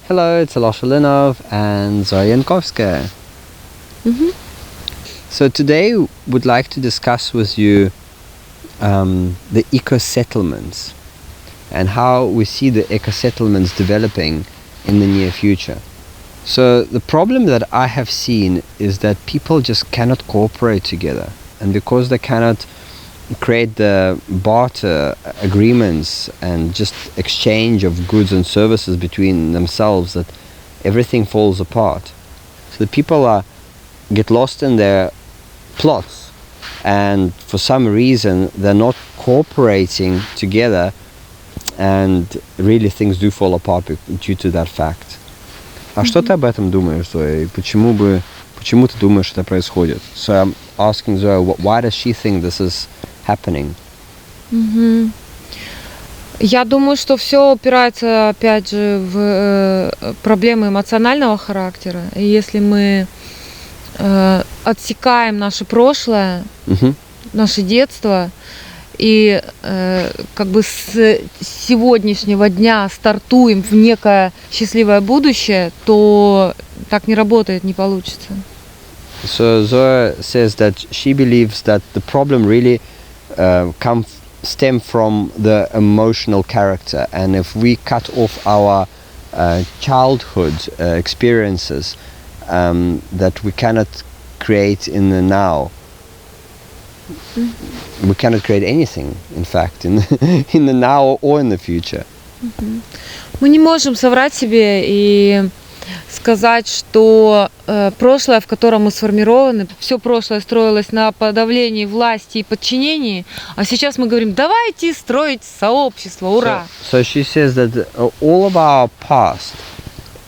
Hello, it's Alosha Linov and Zoya Yankovskaya. So today we'd like to discuss with you the eco-settlements and how we see the eco-settlements developing in the near future. So the problem that I have seen is that people just cannot cooperate together, and because they cannot create the barter agreements and just exchange of goods and services between themselves, that everything falls apart. So the people get lost in their plots, and for some reason they're not cooperating together, and really things do fall apart due to that fact. А что ты об этом думаешь, Зоя? И почему ты думаешь, что это происходит? So I'm asking Zoya, why does she think this is happening? Я думаю, что все упирается, опять же, в проблемы эмоционального характера. И если мы отсекаем наше прошлое, наше детство, и как бы с сегодняшнего дня стартуем в некое счастливое будущее, то так не работает, не получится. So Zoya says that she believes that the problem really stem from the emotional character, and if we cut off our childhood experiences that we cannot create in the now, we cannot create anything, in fact, in the now or in the future. Мы не можем соврать себе и сказать, что прошлое, в котором мы сформированы, все прошлое строилось на подавлении власти и подчинении, а сейчас мы говорим, давайте строить сообщество, ура! So she says that all of our past,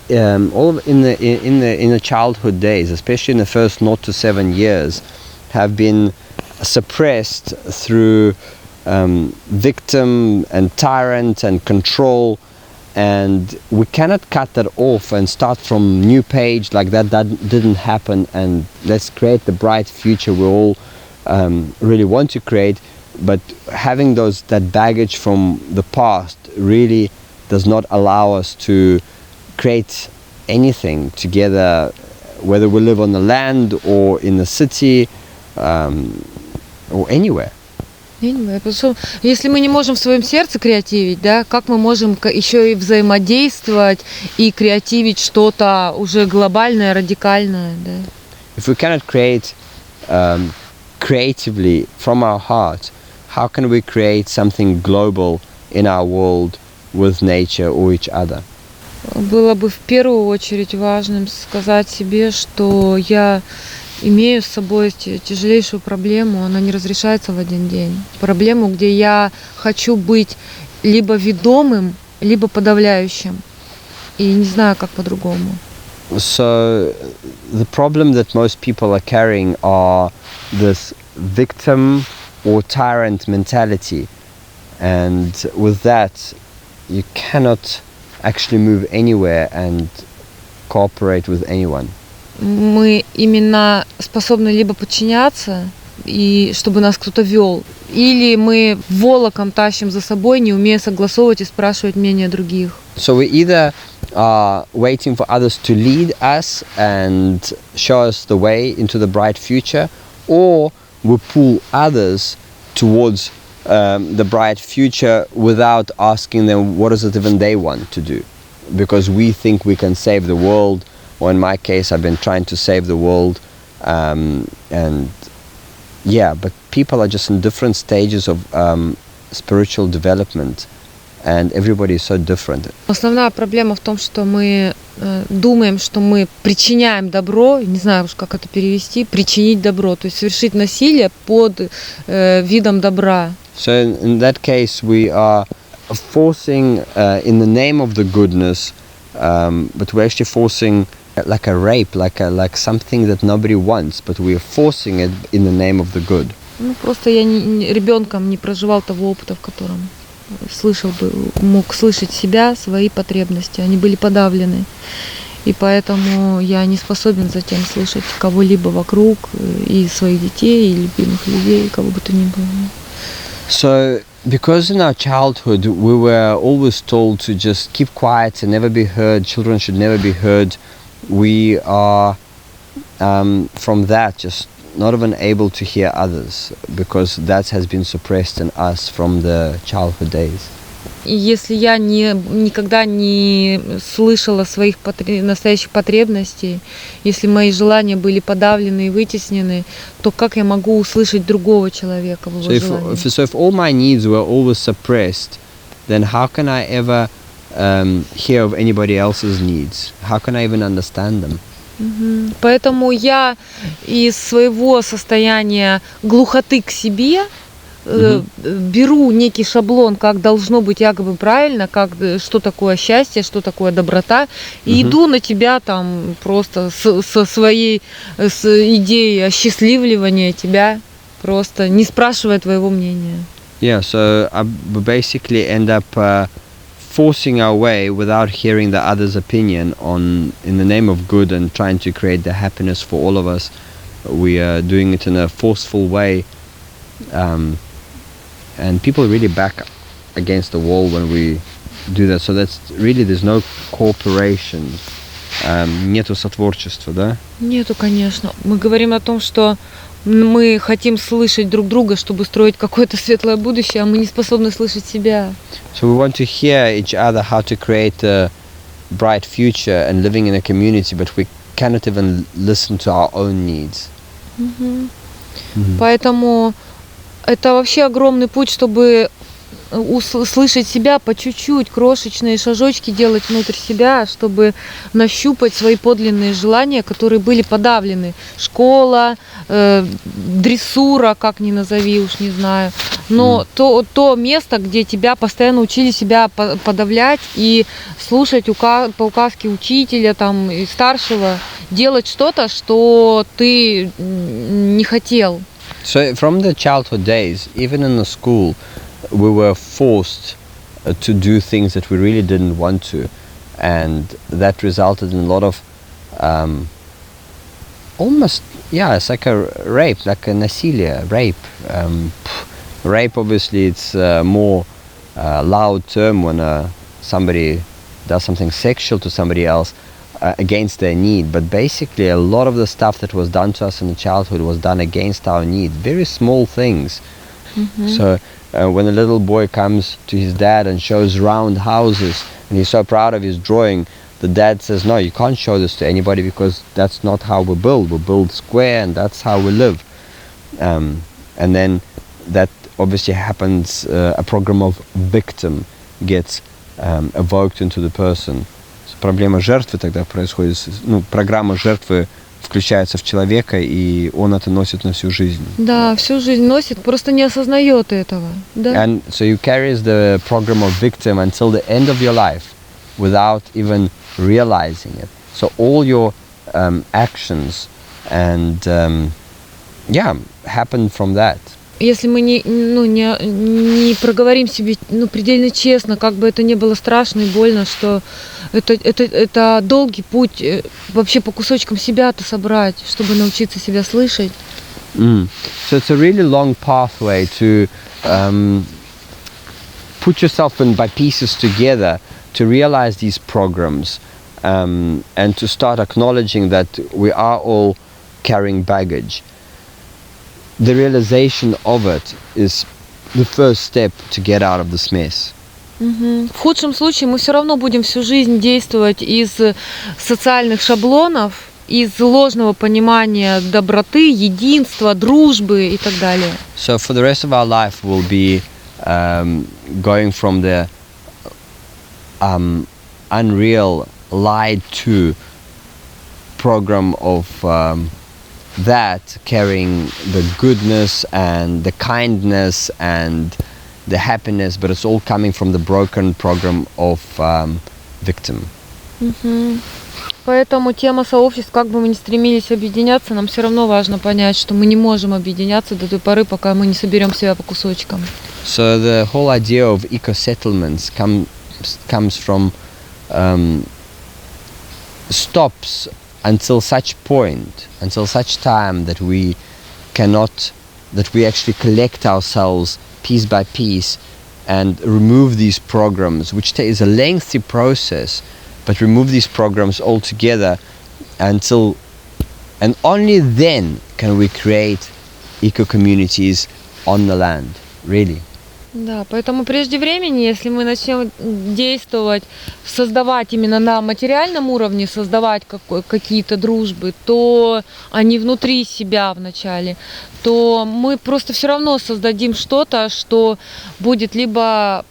in the childhood days, especially in the first 0 to 7 years, have been suppressed through victim and tyrant and control, and we cannot cut that off and start from new page like that didn't happen, and let's create the bright future we all really want to create. But having that baggage from the past really does not allow us to create anything together, whether we live on the land or in the city or anywhere. Потому что если мы не можем в своем сердце креативить, да, как мы можем еще и взаимодействовать и креативить что-то уже глобальное, радикальное, да? If we cannot create creatively from our heart, how can we create something global in our world with nature or each other? Было бы в первую очередь важным сказать себе, что я имею с собой тяжелейшую проблему, она не разрешается в один день. Проблему, где я хочу быть либо ведомым, либо подавляющим. И не знаю, как по-другому. So the problem that most people are carrying are this victim or tyrant mentality. And with that, you cannot actually move anywhere and cooperate with anyone. Мы именно способны либо подчиняться, и чтобы нас кто-то вел, или мы волоком тащим за собой, не умея согласовывать и спрашивать мнение других. So we either are waiting for others to lead us and show us the way into the bright future, or we pull others towards the bright future without asking them what is it even they want to do, because we think we can save the world. Or in my case, I've been trying to save the world, and yeah, but people are just in different stages of spiritual development, and everybody is so different. Основная проблема в том, что мы думаем, что мы причиняем добро, не знаю уж как это перевести, причинить добро, то есть совершить насилие под видом добра. So in that case, we are forcing in the name of the goodness, but we're actually forcing like a rape, like something that nobody wants, but we are forcing it in the name of the good. Ну просто я ребенком не проживал того опыта, в котором мог слышать себя, свои потребности, они были подавлены, и поэтому я не способен затем слышать кого-либо вокруг, и своих детей, и любимых людей, кого бы то ни было. So, because in our childhood we were always told to just keep quiet and never be heard, children should never be heard, we are from that just not even able to hear others, because that has been suppressed in us from the childhood days. И если я никогда не слышала своих настоящих потребностей, если мои желания были подавлены и вытеснены, то как я могу услышать другого человека в его желании? So if all my needs were always suppressed, then how can I ever hear of anybody else's needs? How can I even understand them? Поэтому я из своего состояния глухоты к себе беру некий шаблон, как должно быть якобы правильно, что такое счастье, что такое доброта, и иду на тебя там просто со своей идеей осчастливливания тебя, просто не спрашивая твоего мнения. Yeah, so we basically end up forcing our way without hearing the other's opinion in the name of good and trying to create the happiness for all of us. We are doing it in a forceful way. And people really back against the wall when we do that. So that's really, there's no cooperation. Нету сотворчества, да? Нету, конечно. Мы говорим о том, что мы хотим слышать друг друга, чтобы строить какое-то светлое будущее, а мы не способны слышать себя. So we want to hear each other how to create a bright future and living in a community, but we cannot even listen to our own needs. Поэтому это вообще огромный путь, чтобы услышать себя по чуть-чуть, крошечные шажочки делать внутрь себя, чтобы нащупать свои подлинные желания, которые были подавлены. Школа, дрессура, как ни назови, уж не знаю. Но то место, где тебя постоянно учили себя подавлять и слушать по указке учителя там, и старшего, делать что-то, что ты не хотел. So from the childhood days, even in the school, we were forced to do things that we really didn't want to, and that resulted in a lot of almost, it's like a rape, like a насилие, rape. Rape, obviously, it's a more loud term when somebody does something sexual to somebody else against their need, but basically a lot of the stuff that was done to us in the childhood was done against our need, very small things. So when a little boy comes to his dad and shows round houses and he's so proud of his drawing, the dad says, no, you can't show this to anybody because that's not how we build square, and that's how we live. And then that obviously happens, a program of victim gets evoked into the person. Проблема жертвы тогда происходит, программа жертвы включается в человека, и он это носит на всю жизнь. Да, всю жизнь носит, просто не осознает этого. Да? And so you carries the program of victim until the end of your life without even realizing it. So all your actions and happen from that. Если мы не проговорим себе предельно честно, как бы это ни было страшно и больно, что это долгий путь вообще по кусочкам себя-то собрать, чтобы научиться себя слышать. So it's a really long pathway to put yourself by pieces together to realize these programs and to start acknowledging that we are all carrying baggage. The realization of it is the first step to get out of this mess. В худшем случае мы все равно будем всю жизнь действовать из социальных шаблонов, из ложного понимания доброты, единства, дружбы и так далее. So for the rest of our life we'll be going from the unreal, lied to program of that, carrying the goodness and the kindness and the happiness, but it's all coming from the broken program of victim. Поэтому тема сообществ, как бы мы ни стремились объединяться, нам все равно важно понять, что мы не можем объединяться до той поры, пока мы не соберем себя по кусочкам. So the whole idea of eco-settlements comes from stops until such point, until such time that we actually collect ourselves piece by piece and remove these programs, which is a lengthy process, but remove these programs altogether and only then can we create eco-communities on the land, really. Да, поэтому прежде времени, если мы начнем действовать, создавать именно на материальном уровне, создавать какие-то дружбы, то они внутри себя вначале, то мы просто все равно создадим что-то, что будет либо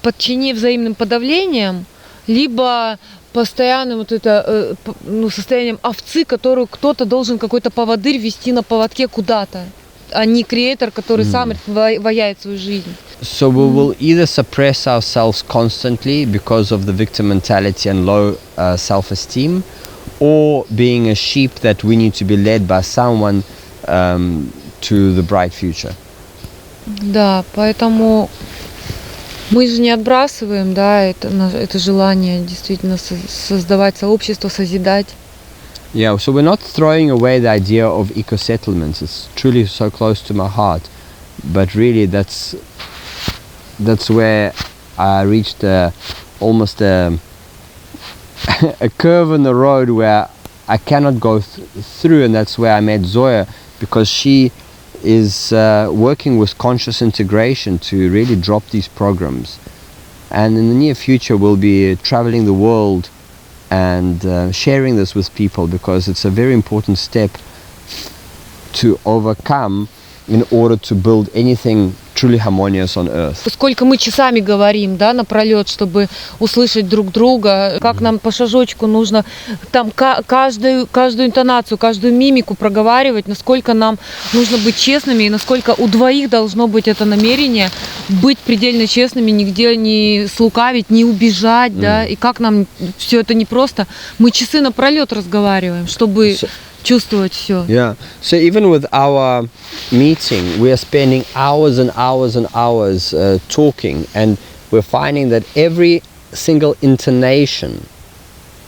подчинить взаимным подавлением, либо постоянным состоянием овцы, которую кто-то должен какой-то поводырь вести на поводке куда-то, а не креатор, который сам ваяет свою жизнь. So we will either suppress ourselves constantly because of the victim mentality and low self-esteem, or being a sheep that we need to be led by someone to the bright future. Да, поэтому мы же не отбрасываем, да, это желание действительно создавать сообщество, созидать. Yeah, so we're not throwing away the idea of eco-settlements. It's truly so close to my heart, but really that's where I reached almost a curve in the road where I cannot go through, and that's where I met Zoya, because she is working with conscious integration to really drop these programs. And in the near future we'll be traveling the world and sharing this with people, because it's a very important step to overcome in order to build anything truly harmonious on earth. Сколько мы часами говорим, да, напролет, чтобы услышать друг друга, как нам по шажочку нужно там каждую интонацию, каждую мимику проговаривать, насколько нам нужно быть честными и насколько у двоих должно быть это намерение быть предельно честными, нигде не слукавить, не убежать, да, и как нам все это не просто. Мы часы напролет разговариваем, чтобы чувствовать все. Yeah. So even with our meeting, we are spending hours and hours and hours talking, and we're finding that every single intonation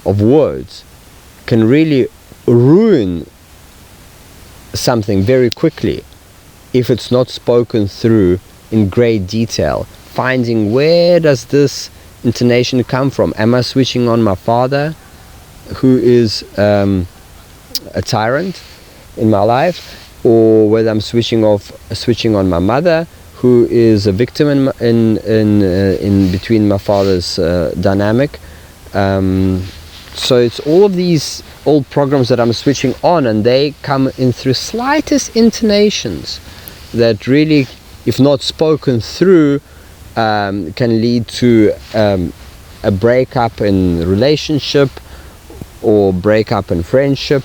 of words can really ruin something very quickly if it's not spoken through in great detail. Finding, where does this intonation come from? Am I switching on my father, who is a tyrant in my life, or whether I'm switching on my mother, who is a victim in between my father's dynamic. So it's all of these old programs that I'm switching on, and they come in through slightest intonations that really, if not spoken through, can lead to a breakup in relationship or breakup in friendship.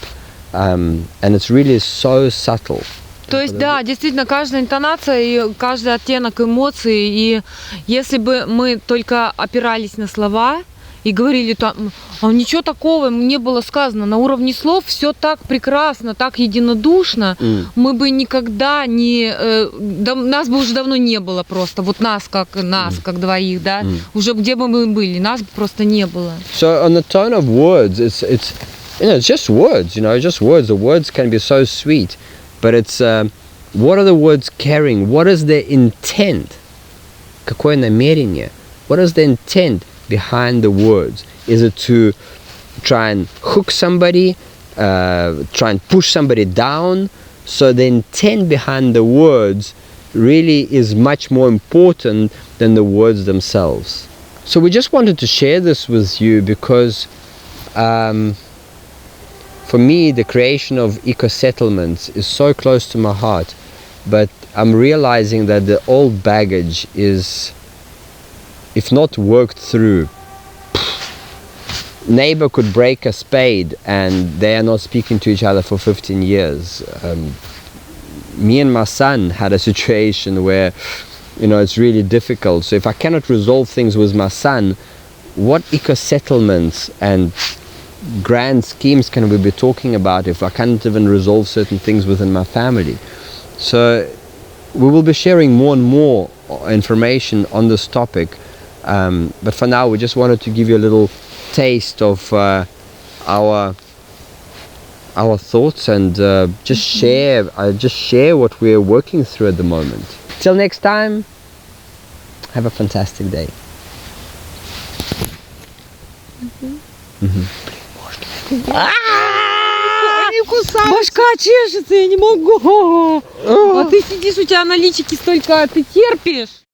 And it's really so subtle. То есть, да, действительно, каждая интонация и каждый оттенок эмоций, и если бы мы только опирались на слова и говорили там, ничего такого не было сказано, на уровне слов все так прекрасно, так единодушно, мы бы никогда нас бы уже давно не было просто, вот нас как двоих, да, уже где бы мы были, нас бы просто не было. So on the tone of words, it's it's just words, just words. The words can be so sweet, but it's what are the words carrying? What is their intent? Какое намерение? What is the intent behind the words? Is it to try and hook somebody, try and push somebody down? So the intent behind the words really is much more important than the words themselves. So we just wanted to share this with you because for me, the creation of eco-settlements is so close to my heart, but I'm realizing that the old baggage is, if not worked through, neighbor could break a spade and they are not speaking to each other for 15 years. Me and my son had a situation where, it's really difficult. So if I cannot resolve things with my son, what eco-settlements and grand schemes can we be talking about if I can't even resolve certain things within my family? So we will be sharing more and more information on this topic, but for now we just wanted to give you a little taste of our thoughts and just share what we're working through at the moment. Till next time, Have a fantastic day. Башка чешется, я не могу. А ты сидишь, у тебя на личике столько, ты терпишь.